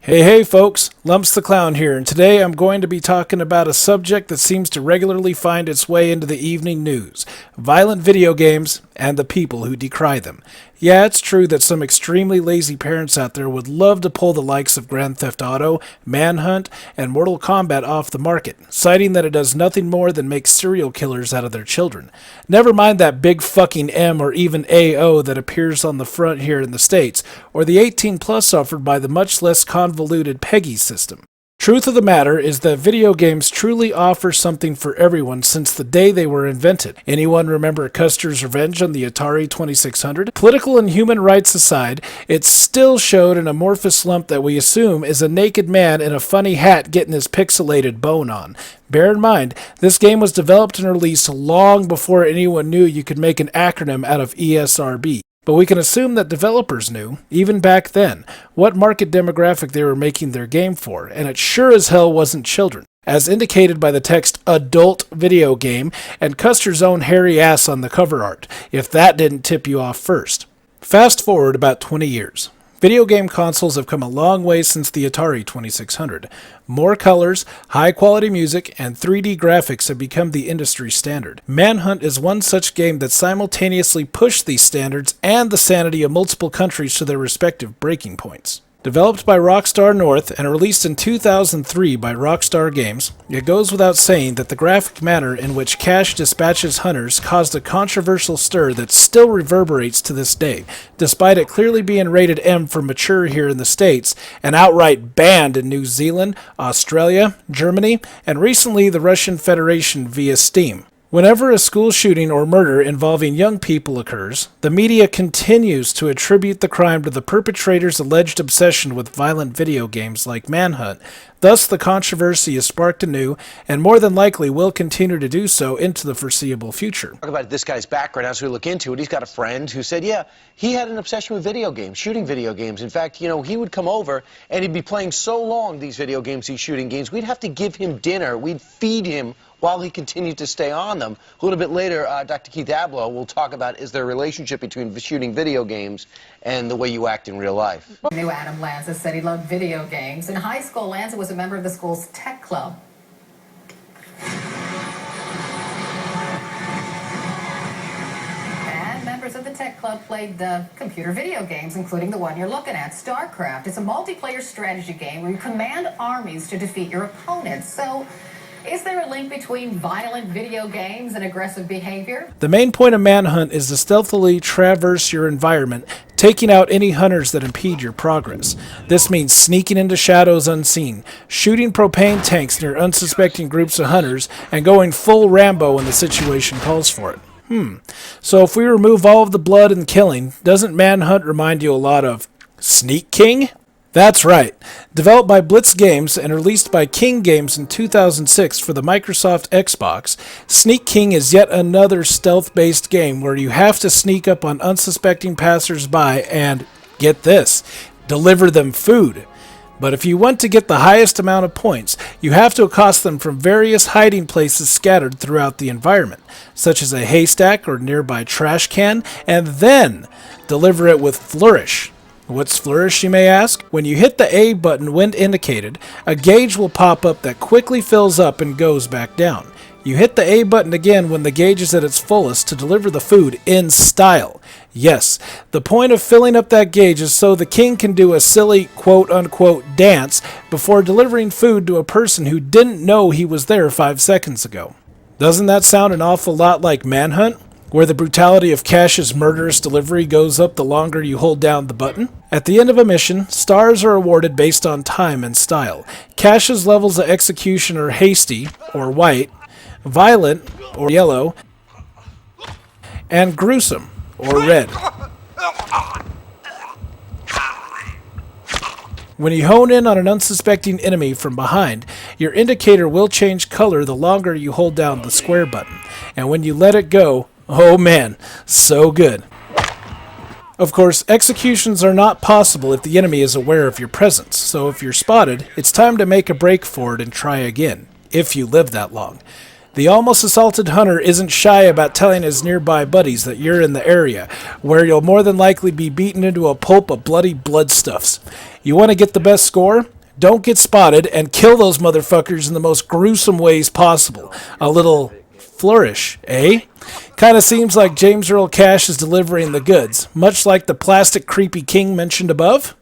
Hey folks, Lumpz the Clown here, and today I'm going to be talking about a subject that seems to regularly find its way into the evening news: violent video games and the people who decry them. Yeah, it's true that some extremely lazy parents out there would love to pull the likes of Grand Theft Auto, Manhunt, and Mortal Kombat off the market, citing that it does nothing more than make serial killers out of their children. Never mind that big fucking M or even AO that appears on the front here in the States, or the 18 plus offered by the much less convoluted PEGI system. Truth of the matter is that video games truly offer something for everyone since the day they were invented. Anyone remember Custer's Revenge on the Atari 2600? Political and human rights aside, it still showed an amorphous lump that we assume is a naked man in a funny hat getting his pixelated bone on. Bear in mind, this game was developed and released long before anyone knew you could make an acronym out of ESRB. But we can assume that developers knew, even back then, what market demographic they were making their game for, and it sure as hell wasn't children, as indicated by the text adult video game and Custer's own hairy ass on the cover art, if that didn't tip you off first. Fast forward about 20 years. Video game consoles have come a long way since the Atari 2600. More colors, high-quality music, and 3D graphics have become the industry standard. Manhunt is one such game that simultaneously pushed these standards and the sanity of multiple countries to their respective breaking points. Developed by Rockstar North and released in 2003 by Rockstar Games, it goes without saying that the graphic manner in which Cash dispatches hunters caused a controversial stir that still reverberates to this day, despite it clearly being rated M for mature here in the States and outright banned in New Zealand, Australia, Germany, and recently the Russian Federation via Steam. Whenever a school shooting or murder involving young people occurs, the media continues to attribute the crime to the perpetrator's alleged obsession with violent video games like Manhunt. Thus, the controversy is sparked anew and more than likely will continue to do so into the foreseeable future. Talk about this guy's background as we look into it. He's got a friend who said, yeah, he had an obsession with video games, shooting video games. In fact, you know, he would come over and he'd be playing so long these video games, these shooting games, we'd have to give him dinner. We'd feed him while he continued to stay on them. A little bit later, Dr. Keith Abloh will talk about is there a relationship between shooting video games and the way you act in real life. Knew Adam Lanza said he loved video games. In high school, Lanza was a member of the school's tech club. And members of the tech club played computer video games, including the one you're looking at, StarCraft. It's a multiplayer strategy game where you command armies to defeat your opponents. So, is there a link between violent video games and aggressive behavior? The main point of Manhunt is to stealthily traverse your environment, taking out any hunters that impede your progress. This means sneaking into shadows unseen, shooting propane tanks near unsuspecting groups of hunters, and going full Rambo when the situation calls for it. So if we remove all of the blood and killing, doesn't Manhunt remind you a lot of Sneak King? That's right. Developed by Blitz Games and released by King Games in 2006 for the Microsoft Xbox, Sneak King is yet another stealth-based game where you have to sneak up on unsuspecting passers-by and, get this, deliver them food. But if you want to get the highest amount of points, you have to accost them from various hiding places scattered throughout the environment, such as a haystack or nearby trash can, and then deliver it with Flourish. What's Flourish, you may ask? When you hit the A button when indicated, a gauge will pop up that quickly fills up and goes back down. You hit the A button again when the gauge is at its fullest to deliver the food in style. Yes, the point of filling up that gauge is so the king can do a silly quote-unquote dance before delivering food to a person who didn't know he was there 5 seconds ago. Doesn't that sound an awful lot like Manhunt, where the brutality of Cash's murderous delivery goes up the longer you hold down the button? At the end of a mission, stars are awarded based on time and style. Cash's levels of execution are hasty, or white, violent, or yellow, and gruesome, or red. When you hone in on an unsuspecting enemy from behind, your indicator will change color the longer you hold down the square button, and when you let it go, oh man, so good. Of course, executions are not possible if the enemy is aware of your presence, so if you're spotted, it's time to make a break for it and try again, if you live that long. The almost assaulted hunter isn't shy about telling his nearby buddies that you're in the area, where you'll more than likely be beaten into a pulp of bloody bloodstuffs. You want to get the best score? Don't get spotted and kill those motherfuckers in the most gruesome ways possible. A little flourish, eh? Kinda seems like James Earl Cash is delivering the goods, much like the plastic creepy king mentioned above.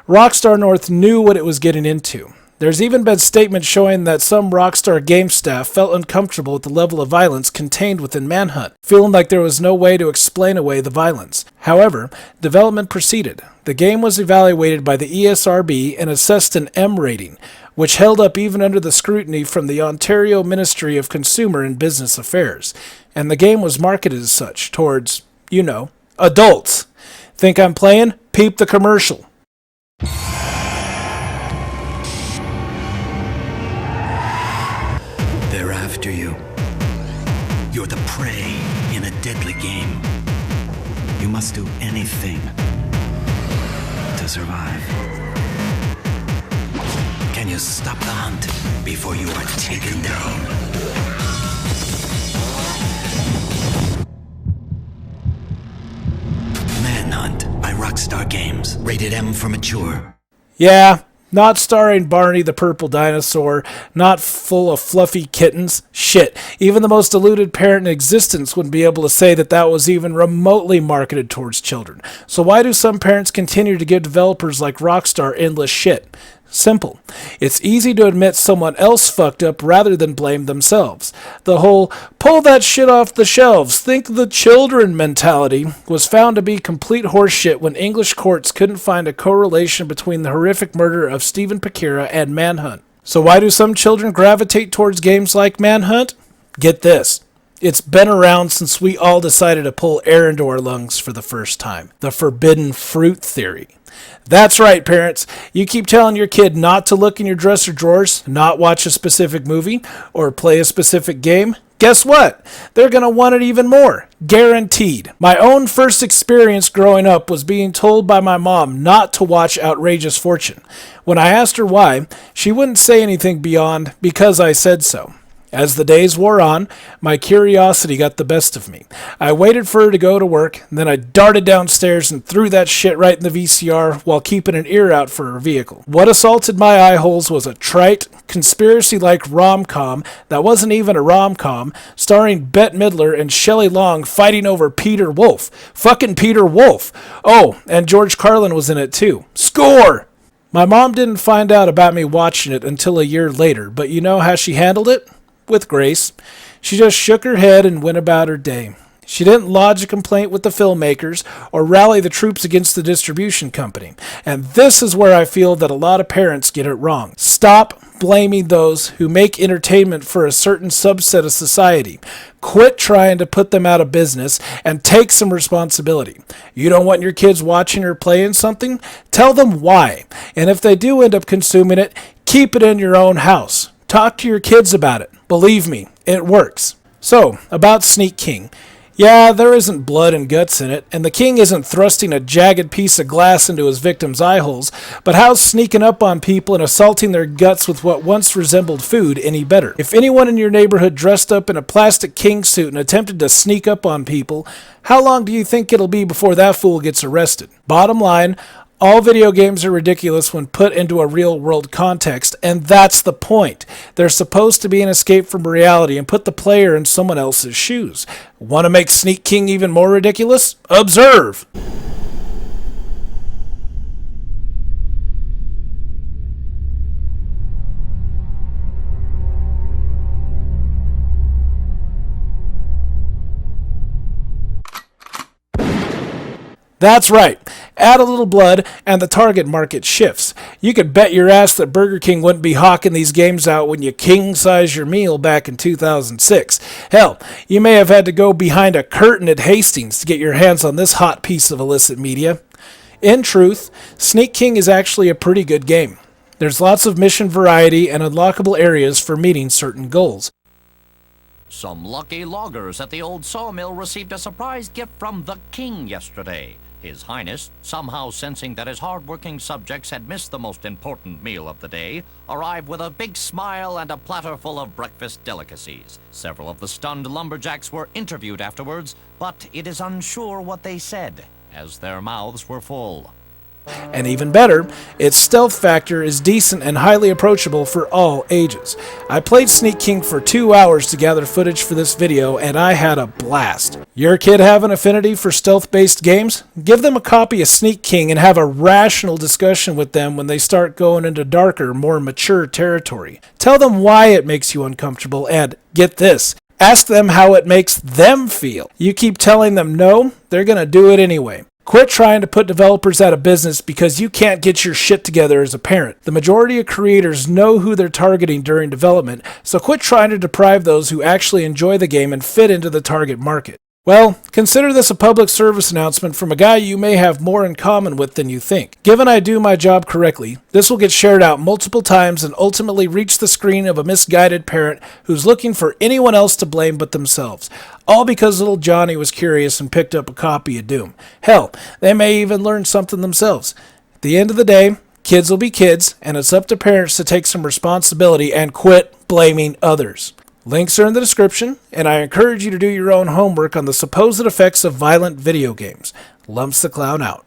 Rockstar North knew what it was getting into. There's even been statements showing that some Rockstar game staff felt uncomfortable with the level of violence contained within Manhunt, feeling like there was no way to explain away the violence. However, development proceeded. The game was evaluated by the ESRB and assessed an M rating, which held up even under the scrutiny from the Ontario Ministry of Consumer and Business Affairs. And the game was marketed as such, towards, adults. Think I'm playing? Peep the commercial. They're after you. You're the prey in a deadly game. You must do anything to survive. Can you stop the hunt before you are taken down? Manhunt by Rockstar Games. Rated M for mature. Yeah, not starring Barney the Purple Dinosaur, not full of fluffy kittens. Shit, even the most deluded parent in existence wouldn't be able to say that that was even remotely marketed towards children. So why do some parents continue to give developers like Rockstar endless shit? Simple. It's easy to admit someone else fucked up rather than blame themselves. The whole pull that shit off the shelves, think the children mentality was found to be complete horseshit when English courts couldn't find a correlation between the horrific murder of Stephen Pecora and Manhunt. So why do some children gravitate towards games like Manhunt? Get this. It's been around since we all decided to pull air into our lungs for the first time. The forbidden fruit theory. That's right, parents. You keep telling your kid not to look in your dresser drawers, not watch a specific movie, or play a specific game. Guess what? They're going to want it even more. Guaranteed. My own first experience growing up was being told by my mom not to watch Outrageous Fortune. When I asked her why, she wouldn't say anything beyond, because I said so. As the days wore on, my curiosity got the best of me. I waited for her to go to work, and then I darted downstairs and threw that shit right in the VCR while keeping an ear out for her vehicle. What assaulted my eye holes was a trite, conspiracy-like rom-com that wasn't even a rom-com, starring Bette Midler and Shelley Long fighting over Peter Wolf. Fucking Peter Wolf! Oh, and George Carlin was in it too. Score! My mom didn't find out about me watching it until a year later, but you know how she handled it? With grace. She just shook her head and went about her day. She didn't lodge a complaint with the filmmakers or rally the troops against the distribution company. And this is where I feel that a lot of parents get it wrong. Stop blaming those who make entertainment for a certain subset of society. Quit trying to put them out of business and take some responsibility. You don't want your kids watching or playing something? Tell them why. And if they do end up consuming it, keep it in your own house. Talk to your kids about it. Believe me, it works. So, about Sneak King. Yeah, there isn't blood and guts in it, and the king isn't thrusting a jagged piece of glass into his victims' eye holes, but how's sneaking up on people and assaulting their guts with what once resembled food any better? If anyone in your neighborhood dressed up in a plastic king suit and attempted to sneak up on people, how long do you think it'll be before that fool gets arrested? Bottom line, all video games are ridiculous when put into a real-world context, and that's the point. They're supposed to be an escape from reality and put the player in someone else's shoes. Want to make Sneak King even more ridiculous? Observe! That's right. Add a little blood and the target market shifts. You could bet your ass that Burger King wouldn't be hawking these games out when you king-size your meal back in 2006. Hell, you may have had to go behind a curtain at Hastings to get your hands on this hot piece of illicit media. In truth, Sneak King is actually a pretty good game. There's lots of mission variety and unlockable areas for meeting certain goals. Some lucky loggers at the old sawmill received a surprise gift from the king yesterday. His Highness, somehow sensing that his hard-working subjects had missed the most important meal of the day, arrived with a big smile and a platter full of breakfast delicacies. Several of the stunned lumberjacks were interviewed afterwards, but it is unsure what they said, as their mouths were full. And even better, its stealth factor is decent and highly approachable for all ages. I played Sneak King for 2 hours to gather footage for this video, and I had a blast. Your kid have an affinity for stealth-based games? Give them a copy of Sneak King and have a rational discussion with them when they start going into darker, more mature territory. Tell them why it makes you uncomfortable, and, get this, ask them how it makes them feel. You keep telling them no, they're gonna do it anyway. Quit trying to put developers out of business because you can't get your shit together as a parent. The majority of creators know who they're targeting during development, so quit trying to deprive those who actually enjoy the game and fit into the target market. Well, consider this a public service announcement from a guy you may have more in common with than you think. Given I do my job correctly, this will get shared out multiple times and ultimately reach the screen of a misguided parent who's looking for anyone else to blame but themselves. All because little Johnny was curious and picked up a copy of Doom. Hell, they may even learn something themselves. At the end of the day, kids will be kids, and it's up to parents to take some responsibility and quit blaming others. Links are in the description, and I encourage you to do your own homework on the supposed effects of violent video games. Lumpz the Clown out.